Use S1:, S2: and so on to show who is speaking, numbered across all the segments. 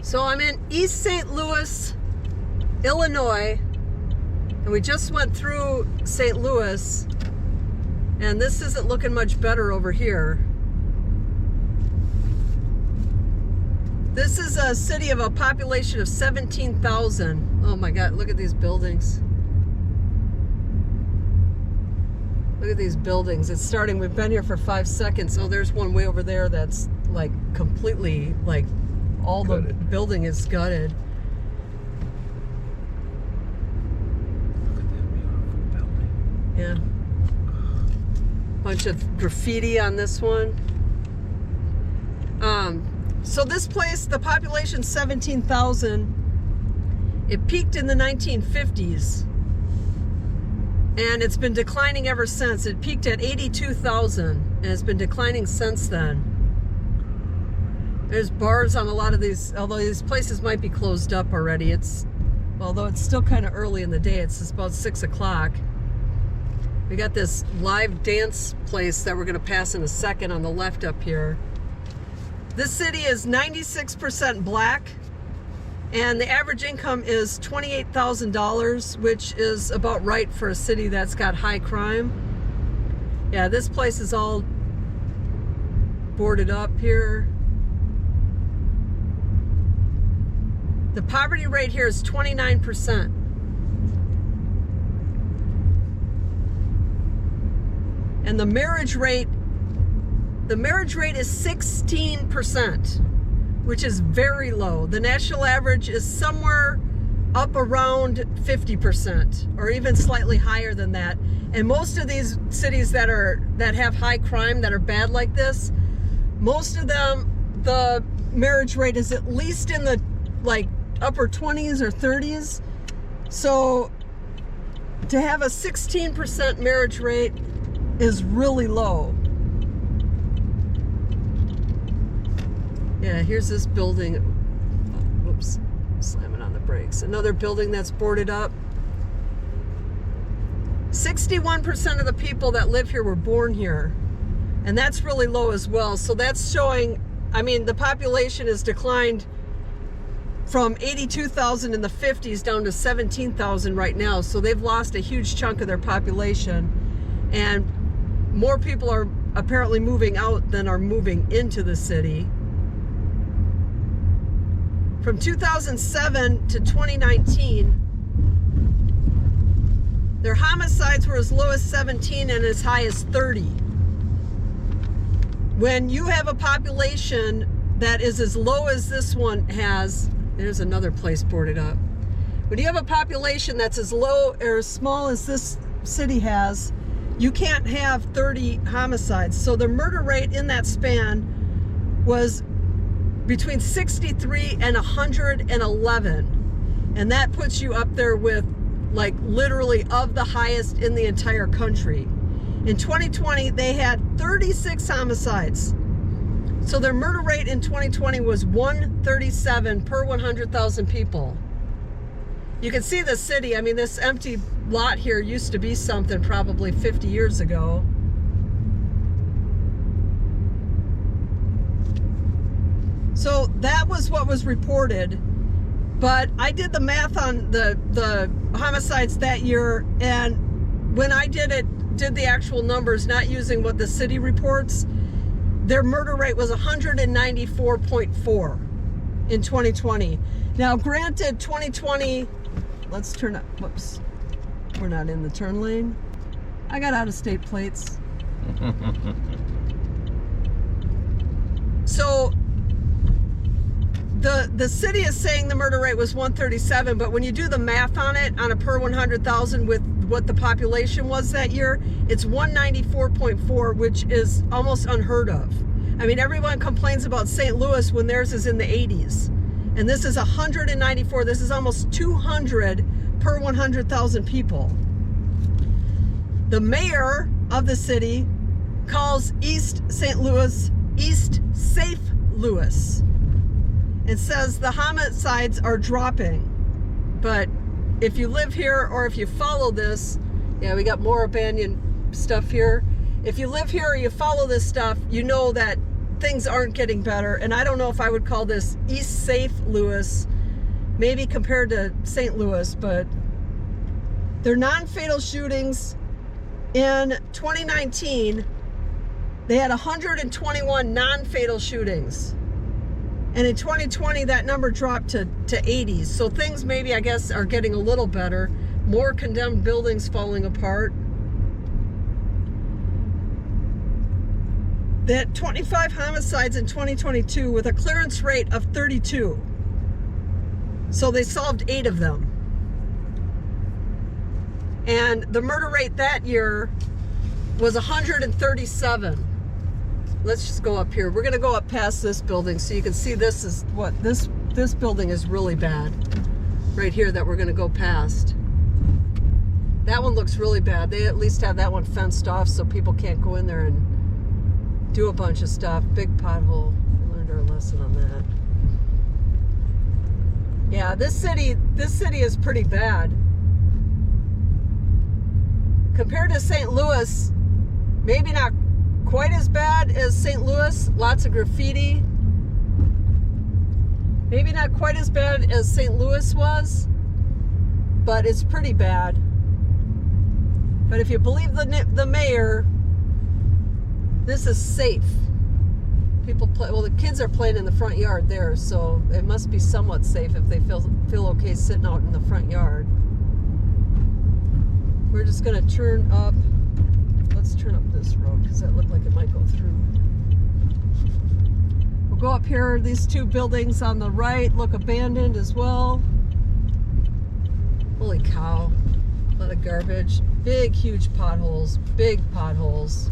S1: So I'm in East St. Louis, Illinois, and we just went through St. Louis, and this isn't looking much better over here. This is a city of a population of 17,000. Oh my God, look at these buildings. Look at these buildings. It's starting, we've been here for 5 seconds. Oh, there's one way over there that's like completely, like all gutted. The building is gutted.
S2: Look at that beautiful building.
S1: Yeah. Bunch of graffiti on this one. So this place, the population's 17,000. It peaked in the 1950s. And it's been declining ever since. It peaked at 82,000 and it's been declining since then. There's bars on a lot of these, although these places might be closed up already. Although it's still kind of early in the day. It's just about 6 o'clock. We got this live dance place that we're gonna pass in a second on the left up here. This city is 96% black. And the average income is $28,000, which is about right for a city that's got high crime. Yeah, this place is all boarded up here. The poverty rate here is 29%. And the marriage rate is 16%. Which is very low. The national average is somewhere up around 50%, or even slightly higher than that. And most of these cities that have high crime, that are bad like this, most of them, the marriage rate is at least in the like upper 20s or 30s. So to have a 16% marriage rate is really low. Yeah, here's this building. Whoops, slamming on the brakes. Another building that's boarded up. 61% of the people that live here were born here. And that's really low as well. So that's showing, I mean, the population has declined from 82,000 in the 50s down to 17,000 right now. So they've lost a huge chunk of their population. And more people are apparently moving out than are moving into the city. From 2007 to 2019, their homicides were as low as 17 and as high as 30. When you have a population that is as low as this one has, there's another place boarded up. When you have a population that's as low or as small as this city has, you can't have 30 homicides. So the murder rate in that span was between 63 and 111. And that puts you up there with like literally of the highest in the entire country. In 2020, they had 36 homicides. So their murder rate in 2020 was 137 per 100,000 people. You can see the city. I mean, this empty lot here used to be something probably 50 years ago. So that was what was reported, but I did the math on the homicides that year, and when I did the actual numbers, not using what the city reports, their murder rate was 194.4 in 2020. Now, granted, 2020, let's turn up, whoops, we're not in the turn lane. I got out-of-state plates. So, the city is saying the murder rate was 137, but when you do the math on it, on a per 100,000 with what the population was that year, it's 194.4, which is almost unheard of. I mean, everyone complains about St. Louis when theirs is in the 80s. And this is 194, this is almost 200 per 100,000 people. The mayor of the city calls East St. Louis East Safe Louis. It says the homicides are dropping. But if you live here or if you follow this, yeah, we got more abandoned stuff here. If you live here or you follow this stuff, you know that things aren't getting better. And I don't know if I would call this East Safe Louis, maybe compared to St. Louis, but their non-fatal shootings in 2019, they had 121 non-fatal shootings. And in 2020, that number dropped to 80s. So things maybe, I guess, are getting a little better. More condemned buildings falling apart. They had 25 homicides in 2022 with a clearance rate of 32. So they solved 8 of them. And the murder rate that year was 137. Let's just go up here. We're gonna go up past this building so you can see this is what, this building is really bad. Right here that we're gonna go past. That one looks really bad. They at least have that one fenced off so people can't go in there and do a bunch of stuff. Big pothole. We learned our lesson on that. Yeah, this city is pretty bad. Compared to St. Louis, maybe not quite as bad as St. Louis. Lots of graffiti. Maybe not quite as bad as St. Louis was, but it's pretty bad. But if you believe the mayor, this is safe. People play, well, the kids are playing in the front yard there, so it must be somewhat safe if they feel okay sitting out in the front yard. We're just gonna turn up. Let's turn up this road because that looked like it might go through. We'll go up here. These 2 buildings on the right look abandoned as well. Holy cow. A lot of garbage. Big, huge potholes. Big potholes.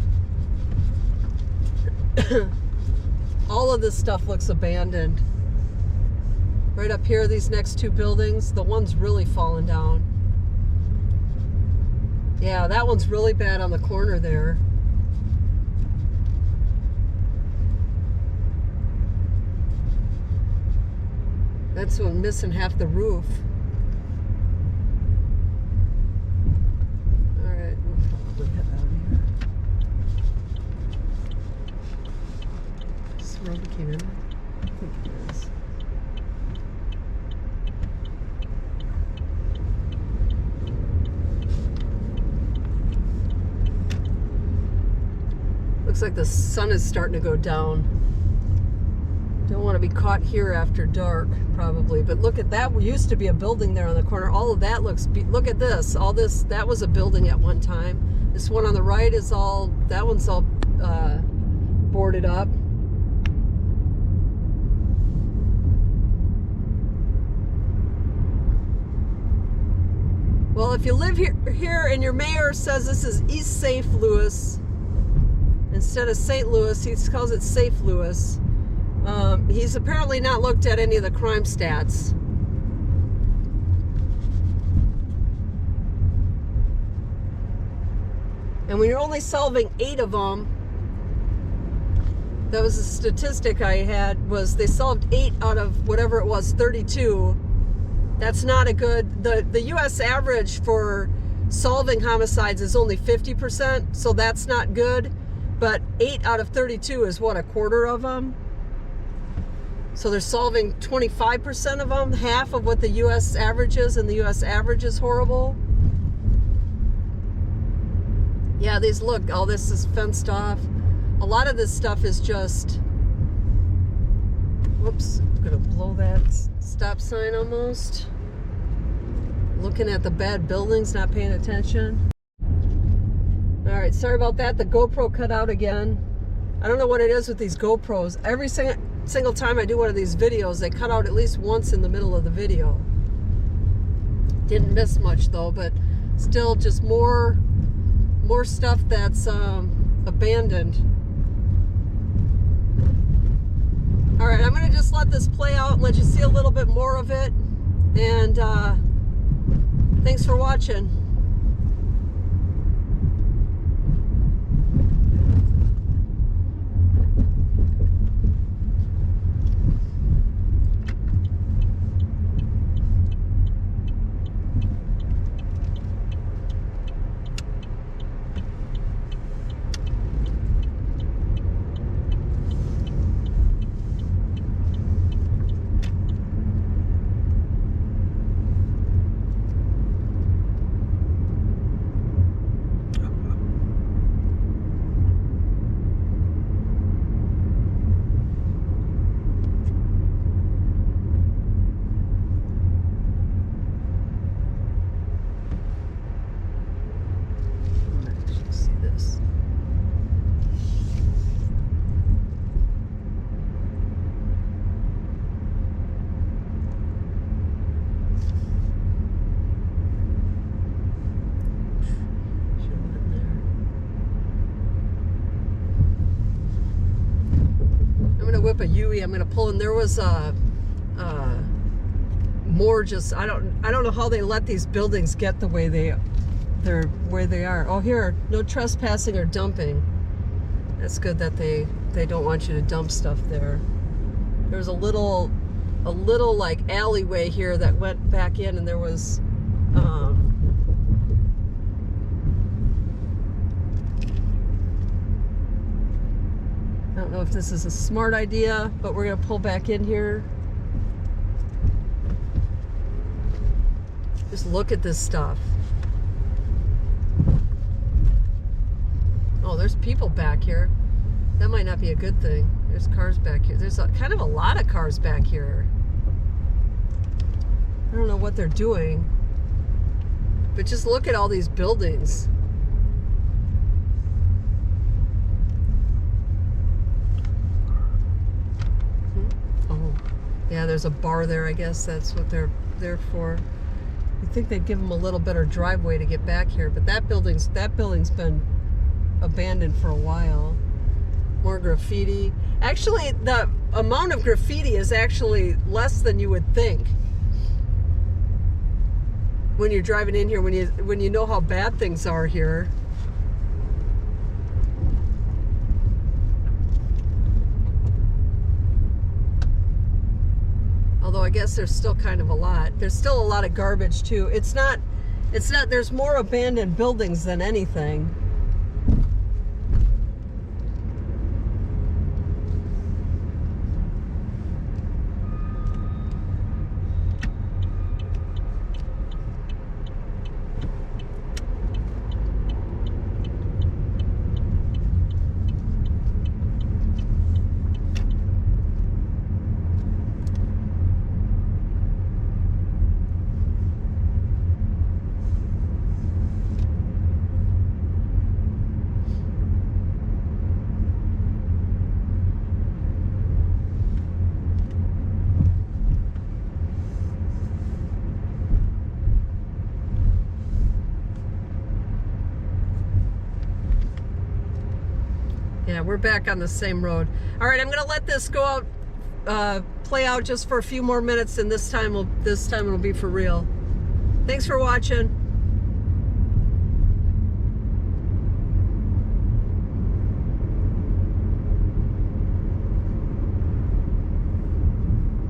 S1: All of this stuff looks abandoned. Right up here, these next 2 buildings, the one's really fallen down. Yeah, that one's really bad on the corner there. That's one missing half the roof. All right, we'll probably head out of here. Is this where we came in? I think it is. Looks like the sun is starting to go down. Don't want to be caught here after dark, probably. But look at that. Used to be a building there on the corner. All of that looks, look at this. All this, that was a building at one time. This one on the right is all, that one's all boarded up. Well, if you live here and your mayor says this is East Safe Louis, instead of St. Louis, he calls it Safe Louis. He's apparently not looked at any of the crime stats. And when you're only solving 8 of them, that was a statistic I had, was they solved 8 out of whatever it was, 32. That's not a good, the US average for solving homicides is only 50%, so that's not good. But 8 out of 32 is what, a quarter of them? So they're solving 25% of them, half of what the US average is, and the US average is horrible. Yeah, these, look, all this is fenced off. A lot of this stuff is just, whoops, I'm gonna blow that stop sign almost. Looking at the bad buildings, not paying attention. All right, sorry about that. The GoPro cut out again. I don't know what it is with these GoPros. Every single time I do one of these videos, they cut out at least once in the middle of the video. Didn't miss much though, but still just more stuff that's abandoned. All right, I'm gonna just let this play out and let you see a little bit more of it. And thanks for watching. up a UE. I'm gonna pull in. There was more just I don't know how they let these buildings get the way they're where they are. Oh, here, no trespassing or dumping. That's good that they don't want you to dump stuff there. There's a little like alleyway here that went back in, and there was I don't know if this is a smart idea, but we're gonna pull back in here. Just look at this stuff. Oh, there's people back here. That might not be a good thing. There's cars back here. There's kind of a lot of cars back here. I don't know what they're doing, but just look at all these buildings. Oh, yeah, there's a bar there. I guess that's what they're there for. You'd think they'd give them a little better driveway to get back here, but that building's been abandoned for a while. More graffiti. Actually, the amount of graffiti is actually less than you would think when you're driving in here, when you know how bad things are here. Although I guess there's still kind of a lot. There's still a lot of garbage too. It's not, there's more abandoned buildings than anything. Yeah, we're back on the same road. All right, I'm gonna let this go out, play out just for a few more minutes, and this time it'll be for real. Thanks for watching.